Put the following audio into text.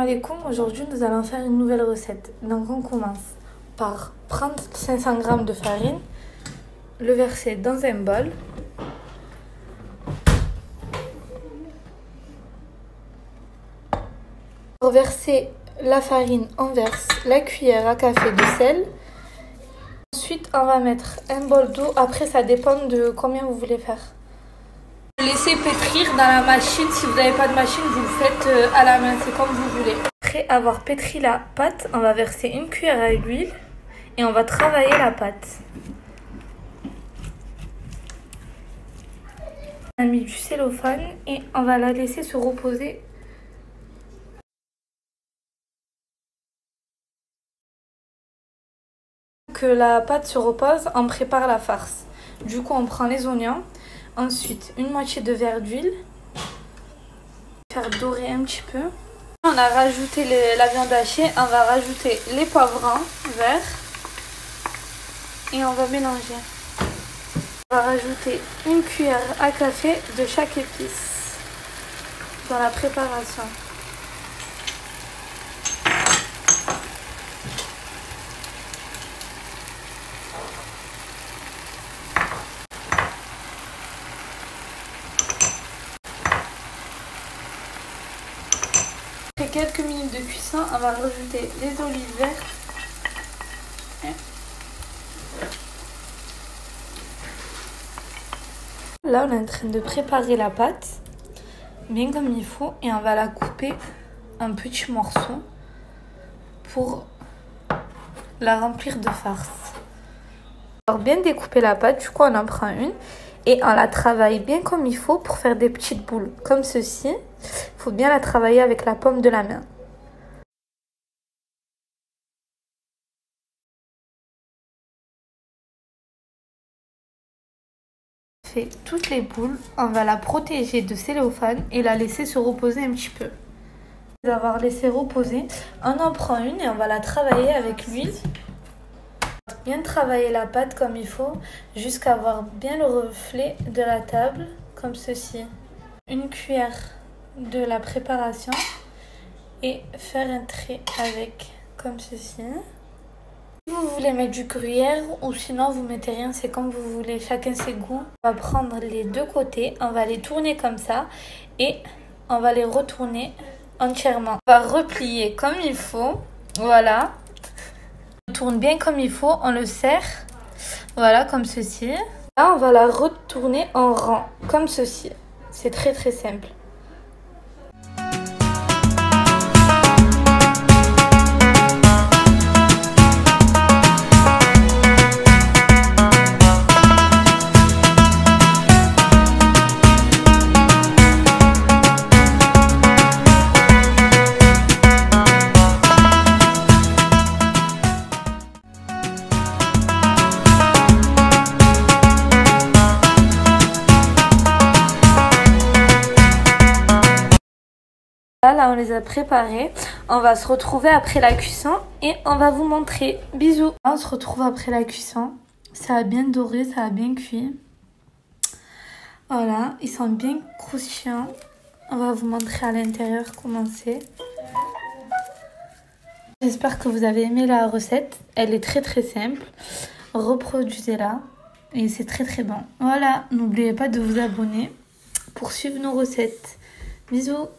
alaikum, aujourd'hui nous allons faire une nouvelle recette. Donc on commence par prendre 500 g de farine, le verser dans un bol. Pour verser la farine, on verse la cuillère à café de sel. Ensuite on va mettre un bol d'eau, après ça dépend de combien vous voulez faire. Laissez pétrir dans la machine, si vous n'avez pas de machine, vous le faites à la main, c'est comme vous voulez. Après avoir pétri la pâte, on va verser une cuillère à l'huile et on va travailler la pâte. On a mis du cellophane et on va la laisser se reposer. Que la pâte se repose, on prépare la farce. Du coup, on prend les oignons. Ensuite, une moitié de verre d'huile. Faire dorer un petit peu. On a rajouté la viande hachée. On va rajouter les poivrons verts. Et on va mélanger. On va rajouter une cuillère à café de chaque épice dans la préparation. Après quelques minutes de cuisson, on va rajouter les olives vertes. Là, on est en train de préparer la pâte, bien comme il faut, et on va la couper en petits morceaux pour la remplir de farce. Alors, bien découper la pâte, du coup, on en prend une et on la travaille bien comme il faut pour faire des petites boules, comme ceci. Il faut bien la travailler avec la paume de la main. Fait toutes les boules, on va la protéger de cellophane et la laisser se reposer un petit peu. Après avoir laissé reposer, on en prend une et on va la travailler avec l'huile. Bien travailler la pâte comme il faut jusqu'à avoir bien le reflet de la table, comme ceci. Une cuillère de la préparation et faire un trait avec, comme ceci. Si vous voulez mettre du gruyère ou sinon vous mettez rien, c'est comme vous voulez, chacun ses goûts. On va prendre les deux côtés, on va les tourner comme ça et on va les retourner entièrement. On va replier comme il faut, voilà. On tourne bien comme il faut, on le serre, voilà, comme ceci. Là, on va la retourner en rang, comme ceci. C'est très très simple. Là, on les a préparés. On va se retrouver après la cuisson et on va vous montrer. Bisous. On se retrouve après la cuisson. Ça a bien doré, ça a bien cuit. Voilà, ils sont bien croustillants. On va vous montrer à l'intérieur comment c'est. J'espère que vous avez aimé la recette. Elle est très très simple. Reproduisez-la et c'est très très bon. Voilà, n'oubliez pas de vous abonner pour suivre nos recettes. Bisous.